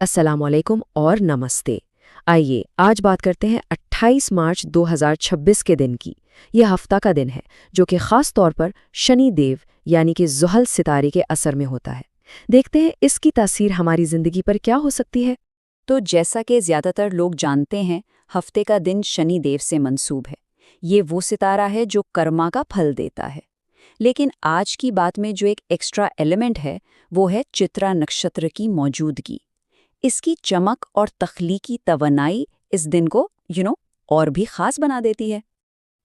अस्सलाम वालेकुम और नमस्ते। आइए आज बात करते हैं 28 मार्च 2026 के दिन की। यह हफ्ता का दिन है जो कि ख़ास तौर पर शनि देव यानी कि ज़ुहल सितारे के असर में होता है। देखते हैं इसकी तासीर हमारी ज़िंदगी पर क्या हो सकती है। तो जैसा कि ज़्यादातर लोग जानते हैं, हफ्ते का दिन शनि देव से मंसूब है। ये वो सितारा है जो कर्मा का फल देता है। लेकिन आज की बात में जो एक एक्स्ट्रा एलिमेंट है, वो है चित्रा नक्षत्र की मौजूदगी। इसकी चमक और तख्लीकी तवनाई इस दिन को और भी खास बना देती है।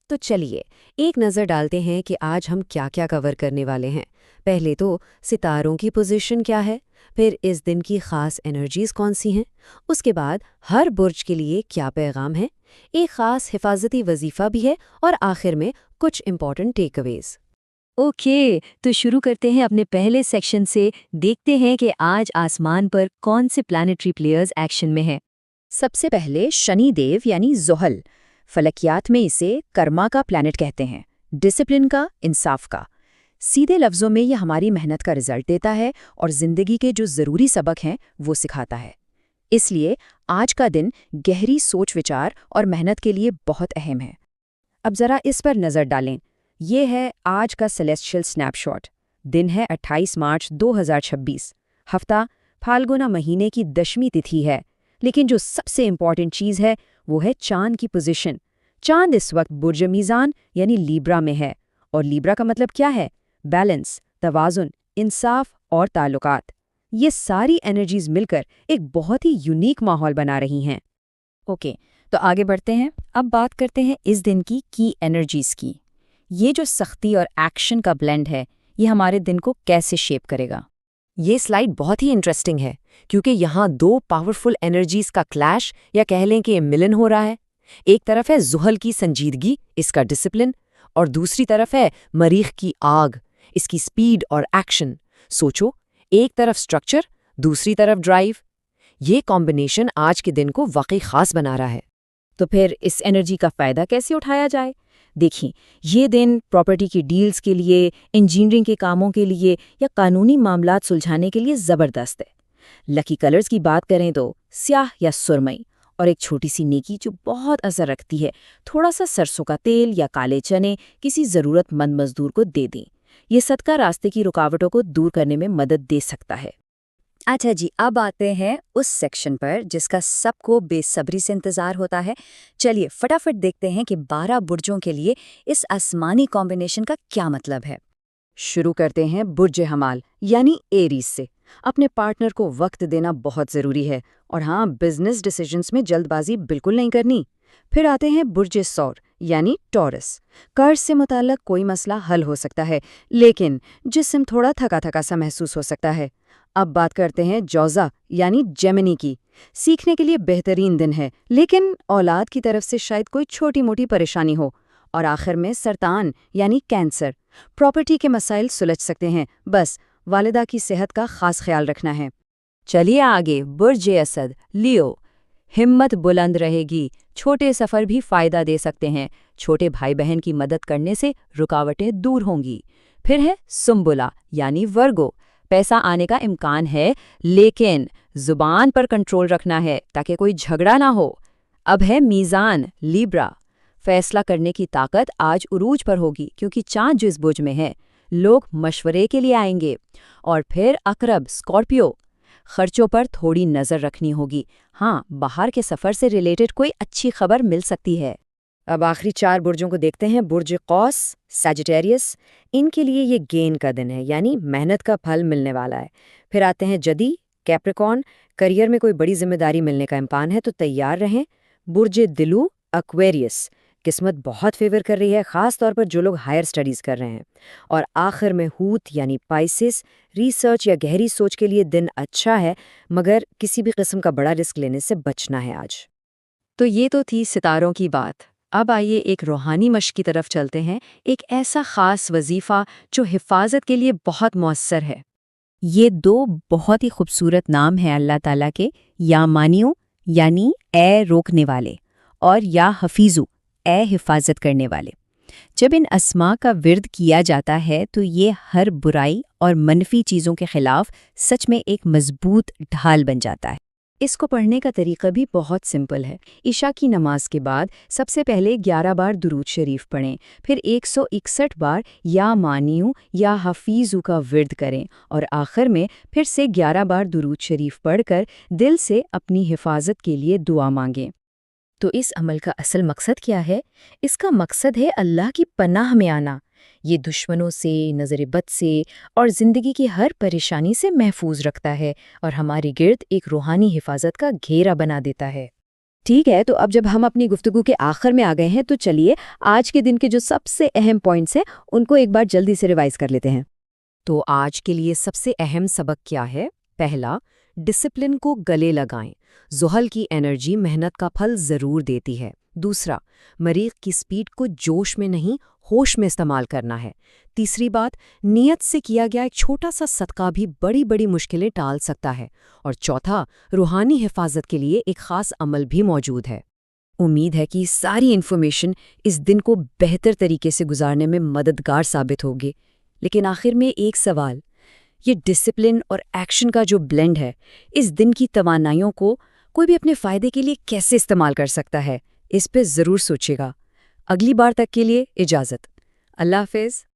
तो चलिए एक नज़र डालते हैं कि आज हम क्या क्या कवर करने वाले हैं। पहले तो सितारों की पोजीशन क्या है, फिर इस दिन की ख़ास एनर्जीज़ कौन सी हैं, उसके बाद हर बुर्ज के लिए क्या पैगाम है, एक ख़ास हिफाजती वजीफ़ा भी है और आखिर में कुछ इम्पॉर्टेंट टेकअवेज़। ओके, तो शुरू करते हैं अपने पहले सेक्शन से। देखते हैं कि आज आसमान पर कौन से प्लैनेटरी प्लेयर्स एक्शन में हैं। सबसे पहले शनि देव यानी ज़ुहल। फलकियात में इसे कर्मा का प्लैनेट कहते हैं, डिसिप्लिन का, इंसाफ का। सीधे लफ्ज़ों में ये हमारी मेहनत का रिजल्ट देता है और ज़िंदगी के जो ज़रूरी सबक हैं वो सिखाता है। इसलिए आज का दिन गहरी सोच विचार और मेहनत के लिए बहुत अहम है। अब ज़रा इस पर नज़र डालें। ये है आज का सेलेस्टियल स्नैपशॉट। दिन है 28 मार्च 2026। हफ्ता फाल्गुना महीने की 10वीं तिथि है। लेकिन जो सबसे इम्पॉर्टेंट चीज़ है वो है चांद की पोजीशन। चांद इस वक्त बुर्ज मीज़ान यानी लीब्रा में है। और लीब्रा का मतलब क्या है? बैलेंस, तवाज़ुन, इंसाफ और ताल्लुकात। ये सारी एनर्जीज मिलकर एक बहुत ही यूनिक माहौल बना रही हैं। ओके, तो आगे बढ़ते हैं। अब बात करते हैं इस दिन की एनर्जीज की। ये जो सख्ती और एक्शन का ब्लेंड है, ये हमारे दिन को कैसे शेप करेगा? ये स्लाइड बहुत ही इंटरेस्टिंग है क्योंकि यहाँ दो पावरफुल एनर्जीज का क्लैश या कह लें कि मिलन हो रहा है। एक तरफ है ज़ुहल की संजीदगी, इसका डिसिप्लिन, और दूसरी तरफ है मरीख की आग, इसकी स्पीड और एक्शन। सोचो, एक तरफ स्ट्रक्चर, दूसरी तरफ ड्राइव। ये कॉम्बिनेशन आज के दिन को वाकई खास बना रहा है। तो फिर इस एनर्जी का फ़ायदा कैसे उठाया जाए? देखिए, ये दिन प्रॉपर्टी की डील्स के लिए, इंजीनियरिंग के कामों के लिए या कानूनी मामलात सुलझाने के लिए ज़बरदस्त है। लकी कलर्स की बात करें तो स्याह या सुरमई, और एक छोटी सी नेकी जो बहुत असर रखती है, थोड़ा सा सरसों का तेल या काले चने किसी ज़रूरतमंद मजदूर को दे दें। ये सदका रास्ते की रुकावटों को दूर करने में मदद दे सकता है। अच्छा जी, अब आते हैं उस सेक्शन पर जिसका सबको बेसब्री से इंतज़ार होता है। चलिए फटाफट देखते हैं कि 12 बुर्जों के लिए इस आसमानी कॉम्बिनेशन का क्या मतलब है। शुरू करते हैं बुर्ज हमाल यानी एरीज से। अपने पार्टनर को वक्त देना बहुत ज़रूरी है और हाँ, बिजनेस डिसीजंस में जल्दबाजी बिल्कुल नहीं करनी। फिर आते हैं बुर्ज सौर यानी टॉरस। कर्ज से मुताल्लिक कोई मसला हल हो सकता है, लेकिन जिस्म थोड़ा थका थका सा महसूस हो सकता है। अब बात करते हैं जौज़ा यानी जेमिनी की। सीखने के लिए बेहतरीन दिन है, लेकिन औलाद की तरफ से शायद कोई छोटी मोटी परेशानी हो। और आखिर में सरतान यानी कैंसर। प्रॉपर्टी के मसाइल सुलझ सकते हैं, बस वालिदा की सेहत का खास ख्याल रखना है। चलिए आगे, बुर्ज असद लियो। हिम्मत बुलंद रहेगी, छोटे सफ़र भी फ़ायदा दे सकते हैं। छोटे भाई बहन की मदद करने से रुकावटें दूर होंगी। फिर है सुम्बुला यानी वर्गो। पैसा आने का इम्कान है, लेकिन ज़ुबान पर कंट्रोल रखना है ताकि कोई झगड़ा ना हो। अब है मीज़ान लीब्रा। फैसला करने की ताकत आज उरूज पर होगी क्योंकि चांद जो इस बुर्ज में है। लोग मशवरे के लिए आएंगे। और फिर अकरब स्कॉर्पियो। खर्चों पर थोड़ी नज़र रखनी होगी। हाँ, बाहर के सफ़र से रिलेटेड कोई अच्छी खबर मिल सकती है। अब आखिरी 4 बुर्जों को देखते हैं। बुर्ज कौस, सैजिटेरियस। इनके लिए ये गेन का दिन है, यानी मेहनत का फल मिलने वाला है। फिर आते हैं जदी, कैप्रिकॉर्न। करियर में कोई बड़ी जिम्मेदारी मिलने का इम्कान है तो तैयार रहें। बुर्ज दिलू, एक्वेरियस। किस्मत बहुत फेवर कर रही है, ख़ास तौर पर जो लोग हायर स्टडीज़ कर रहे हैं। और आखिर में हूत यानी पाइसिस। रिसर्च या गहरी सोच के लिए दिन अच्छा है, मगर किसी भी किस्म का बड़ा रिस्क लेने से बचना है आज। तो ये तो थी सितारों की बात। अब आइए एक रूहानी मश्क की तरफ चलते हैं। एक ऐसा ख़ास वजीफ़ा जो हिफाजत के लिए बहुत मौसर है। ये दो बहुत ही खूबसूरत नाम हैं अल्लाह ताला के, या मानियो यानी ए रोकने वाले, और या हफीज़ू ए हिफाजत करने वाले। जब इन अस्मा का विर्द किया जाता है तो ये हर बुराई और मनफी चीज़ों के खिलाफ सच में एक मजबूत ढाल बन जाता है। اس کو پڑھنے کا طریقہ بھی بہت سمپل ہے۔ عشاء کی نماز کے بعد سب سے پہلے 11 بار درود شریف پڑھیں، پھر 161 بار یا مانیوں یا حفیظو کا ورد کریں، اور آخر میں پھر سے 11 بار درود شریف پڑھ کر دل سے اپنی حفاظت کے لیے دعا مانگیں۔ تو اس عمل کا اصل مقصد کیا ہے؟ اس کا مقصد ہے اللہ کی پناہ میں آنا۔ یہ دشمنوں سے، نظر بد سے اور زندگی کی ہر پریشانی سے محفوظ رکھتا ہے اور ہمارے گرد ایک روحانی حفاظت کا گھیرا بنا دیتا ہے۔ ٹھیک ہے، تو اب جب ہم اپنی گفتگو کے آخر میں آ گئے ہیں تو چلیے آج کے دن کے جو سب سے اہم پوائنٹس ہیں ان کو ایک بار جلدی سے ریوائز کر لیتے ہیں۔ تو آج کے لیے سب سے اہم سبق کیا ہے؟ پہلا، ڈسپلن کو گلے لگائیں۔ زحل کی انرجی محنت کا پھل ضرور دیتی ہے۔ دوسرا، مریخ کی سپیڈ کو جوش میں نہیں ہوش میں استعمال کرنا ہے۔ تیسری بات، نیت سے کیا گیا ایک چھوٹا سا صدقہ بھی بڑی بڑی مشکلیں ٹال سکتا ہے۔ اور چوتھا، روحانی حفاظت کے لیے ایک خاص عمل بھی موجود ہے۔ امید ہے کہ ساری انفارمیشن اس دن کو بہتر طریقے سے گزارنے میں مددگار ثابت ہوگی۔ لیکن آخر میں ایک سوال، یہ ڈسپلن اور ایکشن کا جو بلینڈ ہے، اس دن کی توانائیوں کو کوئی بھی اپنے فائدے کے لیے کیسے استعمال کر سکتا ہے؟ اس پہ ضرور سوچے گا۔ اگلی بار تک کے لیے اجازت۔ اللہ حافظ۔